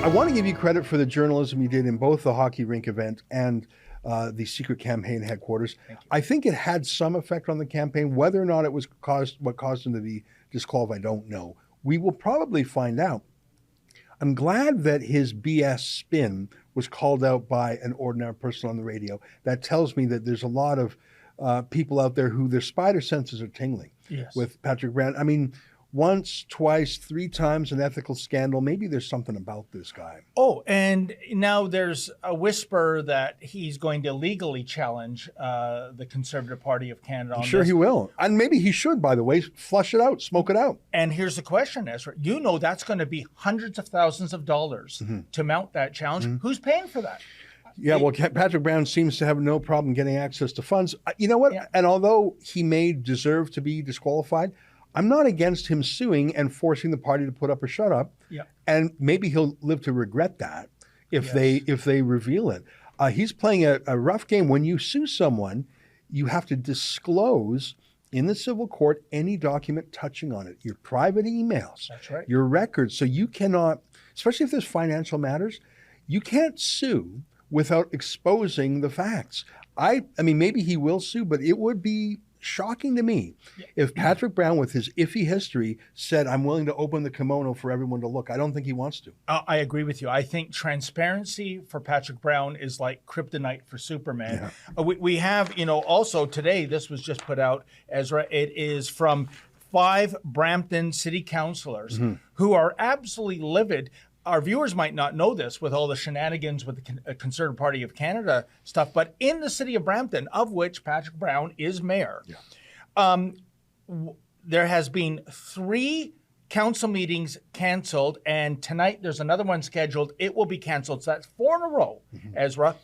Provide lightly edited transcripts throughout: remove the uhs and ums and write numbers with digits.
I want to give you credit for the journalism you did in both the hockey rink event and the secret campaign headquarters. I think it had some effect on the campaign. Whether or not it was what caused him to be disqualified, I don't know. We will probably find out. I'm glad that his BS spin was called out by an ordinary person on the radio. That tells me that there's a lot of people out there who their spider senses are tingling with Patrick Brown. I mean, once, twice, three times an ethical scandal. Maybe there's something about this guy. Oh, and now there's a whisper that he's going to legally challenge the Conservative Party of Canada on I'm sure he will. And maybe he should, by the way, flush it out, smoke it out. And here's the question, Ezra. You know that's going to be hundreds of thousands of dollars to mount that challenge. Who's paying for that? Yeah, well, Patrick Brown seems to have no problem getting access to funds. You know what? Yeah. And although he may deserve to be disqualified, I'm not against him suing and forcing the party to put up or shut up. Yeah. And maybe he'll live to regret that if they reveal it. He's playing a rough game. When you sue someone, you have to disclose in the civil court any document touching on it, your private emails, that's right, your records. So you cannot, especially if there's financial matters, you can't sue without exposing the facts. I mean, maybe he will sue, but it would be shocking to me if Patrick Brown, with his iffy history, said, I'm willing to open the kimono for everyone to look. I don't think he wants to. I agree with you. I think transparency for Patrick Brown is like kryptonite for Superman. Yeah. We have, also today, this was just put out, Ezra, it is from 5 Brampton city councillors who are absolutely livid. Our viewers might not know this with all the shenanigans with the Conservative Party of Canada stuff, but in the city of Brampton, of which Patrick Brown is mayor, there has been 3 council meetings canceled, and tonight there's another one scheduled. It will be canceled. So that's 4 in a row, Ezra,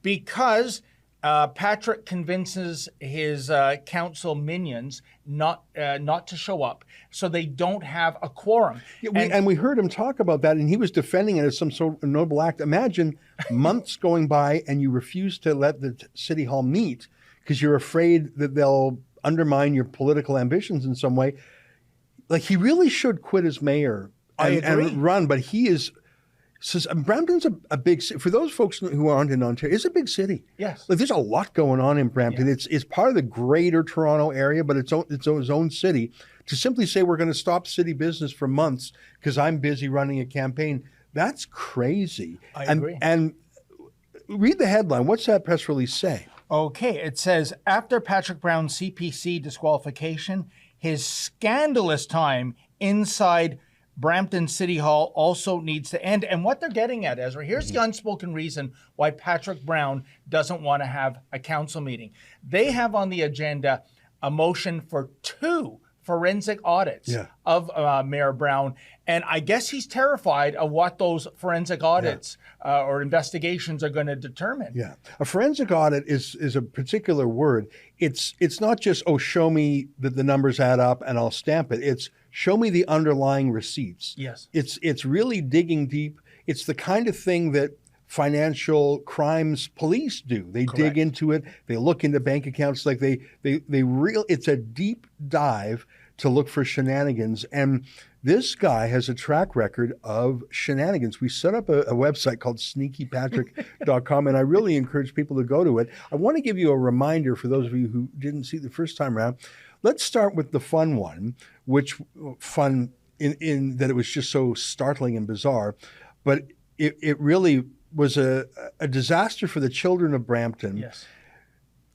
because Patrick convinces his council minions not to show up, so they don't have a quorum. Yeah, and we heard him talk about that, and he was defending it as some sort of noble act. Imagine months going by and you refuse to let the city hall meet because you're afraid that they'll undermine your political ambitions in some way. Like, he really should quit as mayor and run, but he is... So Brampton's a big city. For those folks who aren't in Ontario, it's a big city. Yes. Like, there's a lot going on in Brampton. Yeah. It's part of the greater Toronto area, but it's its own city. To simply say we're going to stop city business for months because I'm busy running a campaign, that's crazy. I agree. And read the headline. What's that press release say? Okay, it says, after Patrick Brown's CPC disqualification, his scandalous time inside Brampton City Hall also needs to end. And what they're getting at, Ezra, here's the unspoken reason why Patrick Brown doesn't want to have a council meeting. They have on the agenda a motion for 2 forensic audits of Mayor Brown. And I guess he's terrified of what those forensic audits or investigations are going to determine. Yeah. A forensic audit is a particular word. It's not just, show me that the numbers add up and I'll stamp it. It's show me the underlying receipts. Yes. It's really digging deep. It's the kind of thing that financial crimes police do. They dig into it. They look into bank accounts. Like it's a deep dive to look for shenanigans. And this guy has a track record of shenanigans. We set up a website called sneakypatrick.com, and I really encourage people to go to it. I want to give you a reminder for those of you who didn't see the first time around. Let's start with the fun one, which fun in that it was just so startling and bizarre, but it really was a disaster for the children of Brampton. Yes.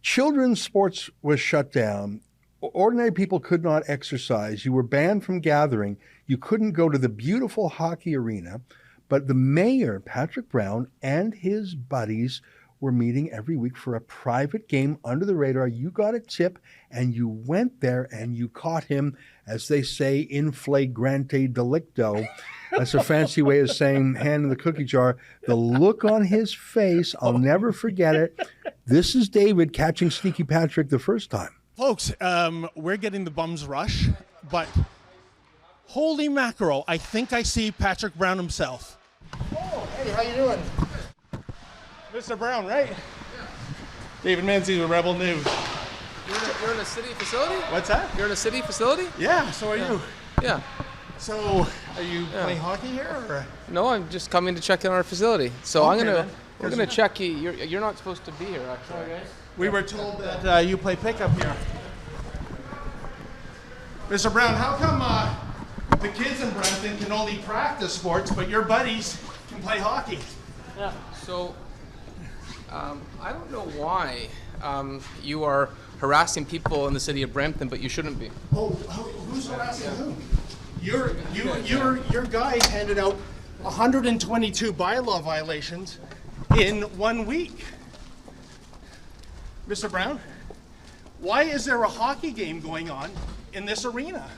Children's sports was shut down. Ordinary people could not exercise. You were banned from gathering. You couldn't go to the beautiful hockey arena. But the mayor, Patrick Brown, and his buddies were meeting every week for a private game under the radar. You got a tip, and you went there, and you caught him, as they say, in flagrante delicto. That's a fancy way of saying hand in the cookie jar. The look on his face, I'll never forget it. This is David catching Sneaky Patrick the first time. Folks, we're getting the bum's rush, but holy mackerel, I think I see Patrick Brown himself. Oh, hey, how you doing? Mr. Brown, right? Yeah. David Menzies with Rebel News. You're in a city facility? What's that? You're in a city facility? Yeah, so are you. Yeah. So, are you playing hockey here? Or? No, I'm just coming to check in on our facility. So Okay, we're gonna check you. You're not supposed to be here, actually. We were told that you play pickup here. Mr. Brown, how come the kids in Brampton can only practice sports, but your buddies can play hockey? Yeah. So, I don't know why you are harassing people in the city of Brampton, but you shouldn't be. Oh, who's harassing who? Your guys handed out 122 bylaw violations in 1 week. Mr. Brown, why is there a hockey game going on in this arena?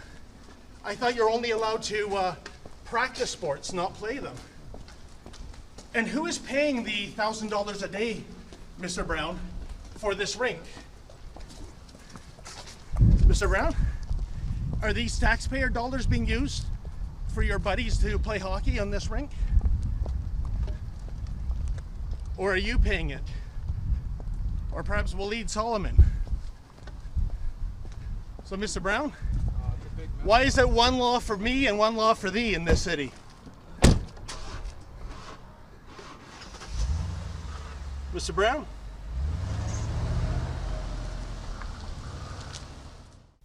I thought you're only allowed to practice sports, not play them. And who is paying the $1,000 a day, Mr. Brown, for this rink? Mr. Brown, are these taxpayer dollars being used for your buddies to play hockey on this rink? Or are you paying it? Or perhaps Waleed Solomon? So, Mr. Brown, why is it one law for me and one law for thee in this city? Mr. Brown?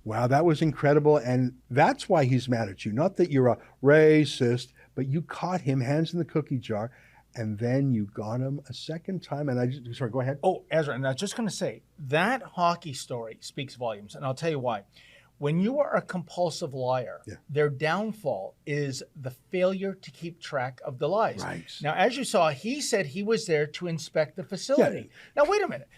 Wow, that was incredible. And that's why he's mad at you. Not that you're a racist, but you caught him hands in the cookie jar, and then you got him a second time. And sorry, go ahead. Oh, Ezra, and I was just going to say, that hockey story speaks volumes, and I'll tell you why. When you are a compulsive liar, their downfall is the failure to keep track of the lies. Right. Now, as you saw, he said he was there to inspect the facility. Now, wait a minute.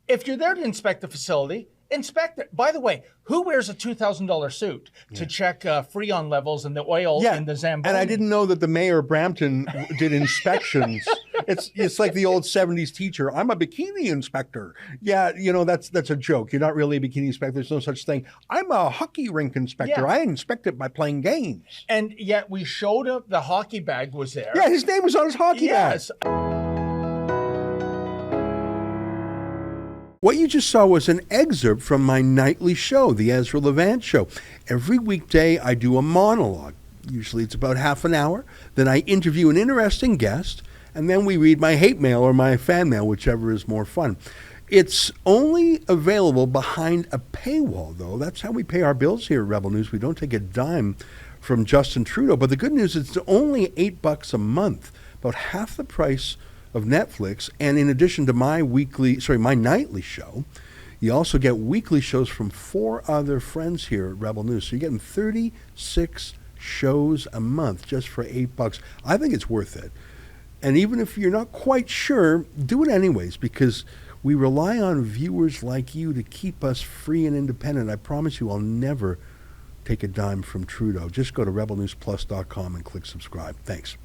If you're there to inspect the facility, inspect it. By the way, who wears a $2,000 suit to check Freon levels and the oil in the Zamboni? And I didn't know that the mayor of Brampton did inspections. It's like the old 70s teacher. I'm a bikini inspector. Yeah, that's a joke. You're not really a bikini inspector. There's no such thing. I'm a hockey rink inspector. Yeah. I inspect it by playing games. And yet we showed up, the hockey bag was there. Yeah, his name was on his hockey bag. Yes. What you just saw was an excerpt from my nightly show, the Ezra Levant Show. Every weekday, I do a monologue. Usually it's about half an hour. Then I interview an interesting guest, and then we read my hate mail or my fan mail, whichever is more fun. It's only available behind a paywall, though. That's how we pay our bills here at Rebel News. We don't take a dime from Justin Trudeau. But the good news is it's only $8 a month, about half the price of Netflix. And in addition to my nightly show, you also get weekly shows from 4 other friends here at Rebel News. So you're getting 36 shows a month just for $8. I think it's worth it. And even if you're not quite sure, do it anyways, because we rely on viewers like you to keep us free and independent. I promise you I'll never take a dime from Trudeau. Just go to rebelnewsplus.com and click subscribe. Thanks.